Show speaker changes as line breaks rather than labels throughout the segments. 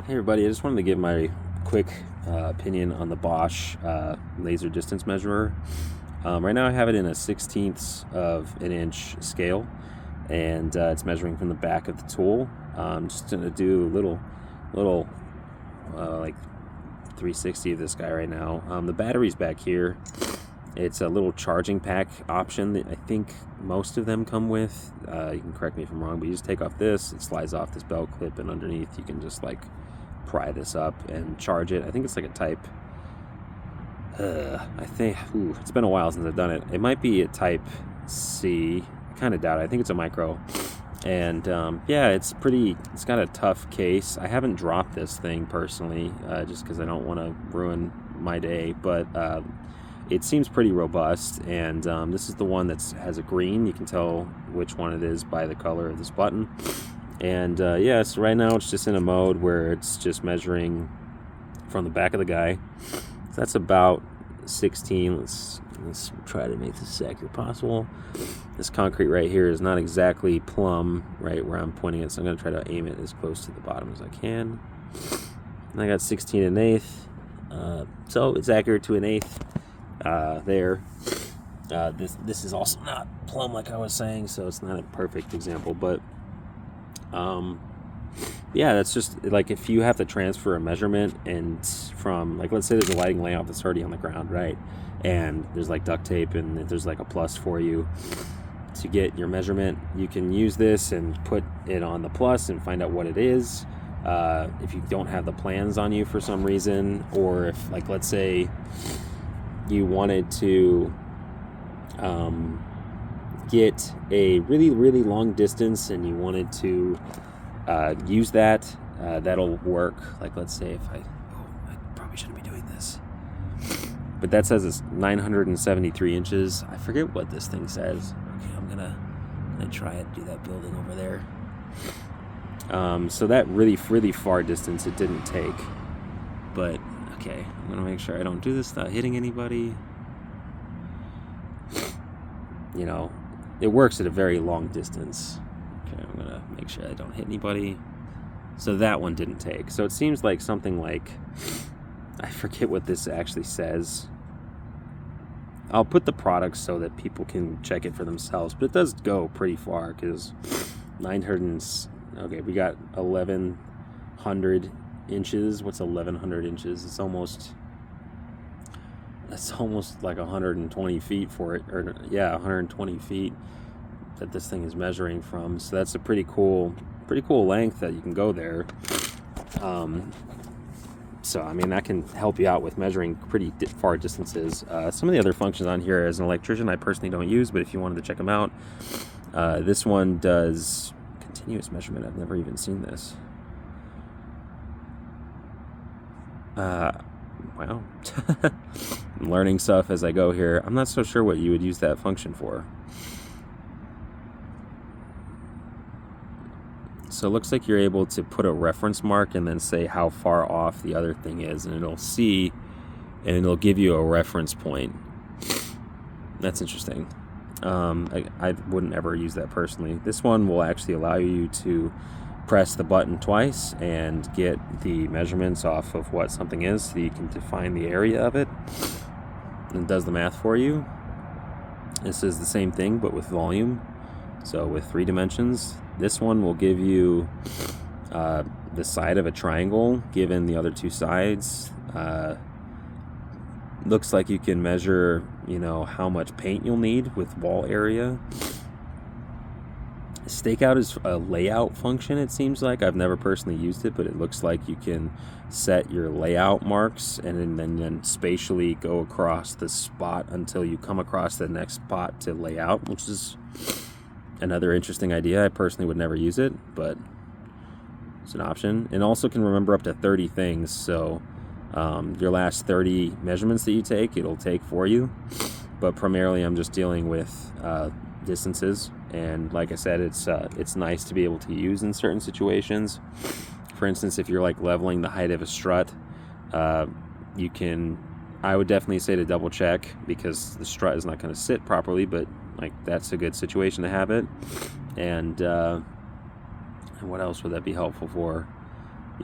Hey everybody, I just wanted to give my quick opinion on the Bosch laser distance measurer. Right now I have it in a 1/16 of an inch scale, and it's measuring from the back of the tool. I'm just going to do a little like 360 of this guy right now. The battery's back here. It's a little charging pack option that I think most of them come with. You can correct me if I'm wrong, but you just take off this, it slides off this belt clip, and underneath you can just like pry this up and charge it. I think it's like a type it's been a while since I've done it. It might be a type C. I kind of doubt it. I think it's a micro. And yeah, it's got a tough case. I haven't dropped this thing personally, just because I don't want to ruin my day, but it seems pretty robust. And this is the one that has a green. You can tell which one it is by the color of this button. And yeah, so right now it's just in a mode where it's just measuring from the back of the guy. So that's about 16. Let's try to make this as accurate possible. This concrete right here is not exactly plumb right where I'm pointing it, so I'm going to try to aim it as close to the bottom as I can. And I got 16 1/8, so it's accurate to 1/8 there. This is also not plumb like I was saying, so it's not a perfect example, but yeah, that's just like if you have to transfer a measurement and from, like, let's say there's a lighting layout that's already on the ground, right? And there's like duct tape and there's like a plus for you to get your measurement. You can use this and put it on the plus and find out what it is. If you don't have the plans on you for some reason, or if, like, let's say you wanted to get a really long distance and you wanted to use that, that'll work. Like, let's say if I probably shouldn't be doing this, but that says it's 973 inches. I forget what this thing says. Okay, I'm gonna try it, do that building over there. So that really far distance it didn't take, but okay, I'm gonna make sure I don't do this without hitting anybody. You know, it works at a very long distance. Okay, I'm gonna make sure I don't hit anybody. So that one didn't take. So it seems like something like, I forget what this actually says. I'll put the products so that people can check it for themselves, but it does go pretty far, because 900, okay, we got 1100 inches. What's 1100 inches? It's almost like 120 feet for it, or yeah, 120 feet that this thing is measuring from. So that's a pretty cool length that you can go there. So I mean, that can help you out with measuring pretty far distances. Some of the other functions on here, as an electrician, I personally don't use, but if you wanted to check them out, this one does continuous measurement. I've never even seen this. Wow. I'm learning stuff as I go here. I'm not so sure what you would use that function for. So it looks like you're able to put a reference mark and then say how far off the other thing is, and it'll see, and it'll give you a reference point. That's interesting. I wouldn't ever use that personally. This one will actually allow you to press the button twice and get the measurements off of what something is, so you can define the area of it, and it does the math for you. This is the same thing but with volume, so with 3 dimensions. This one will give you the side of a triangle given the other 2 sides. Looks like you can measure, you know, how much paint you'll need with wall area. Stakeout is a layout function, it seems like. I've never personally used it, but it looks like you can set your layout marks and then spatially go across the spot until you come across the next spot to lay out, which is another interesting idea. I personally would never use it, but it's an option. And also can remember up to 30 things, so your last 30 measurements that you take, it'll take for you. But primarily I'm just dealing with distances, and like I said, it's nice to be able to use in certain situations. For instance, if you're like leveling the height of a strut, you can, I would definitely say to double check, because the strut is not going to sit properly, but like that's a good situation to have it. And what else would that be helpful for?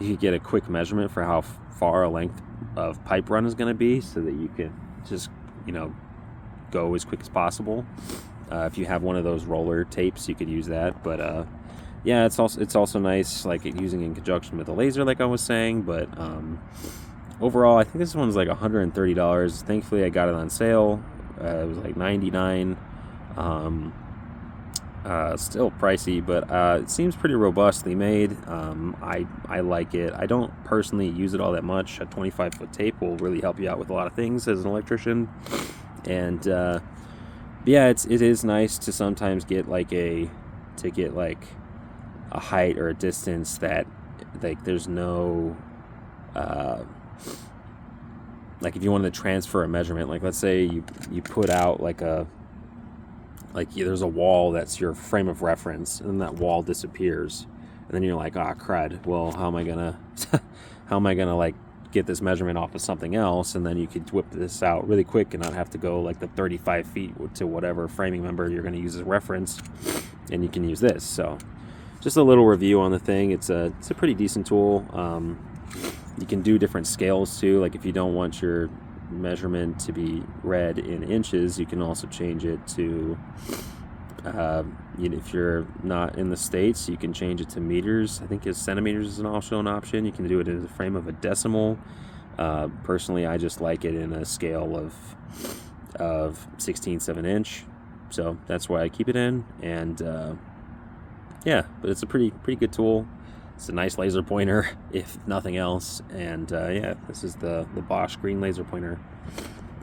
you could get a quick measurement for how far a length of pipe run is going to be, so that you can just, you know, go as quick as possible. If you have one of those roller tapes, you could use that. But yeah, it's also nice, like using in conjunction with a laser, like I was saying. But overall, I think this one's like $130. Thankfully, I got it on sale. It was like $99. Still pricey, but it seems pretty robustly made. I like it. I don't personally use it all that much. A 25-foot tape will really help you out with a lot of things as an electrician. And yeah, it is nice to sometimes get like a height or a distance that, like, there's no like if you wanted to transfer a measurement, like let's say you put out there's a wall that's your frame of reference, and then that wall disappears, and then you're like, ah, crud, well, how am I gonna like get this measurement off of something else? And then you could whip this out really quick and not have to go like the 35 feet to whatever framing member you're going to use as reference, and you can use this. So just a little review on the thing. It's a pretty decent tool. You can do different scales too. Like if you don't want your measurement to be read in inches, you can also change it to if you're not in the States, you can change it to meters. I think centimeters is also an option. You can do it in the frame of a decimal. Personally, I just like it in a scale of 1/16 of an inch, so that's why I keep it in. And yeah, but it's a pretty good tool. It's a nice laser pointer, if nothing else. And yeah, this is the Bosch green laser pointer.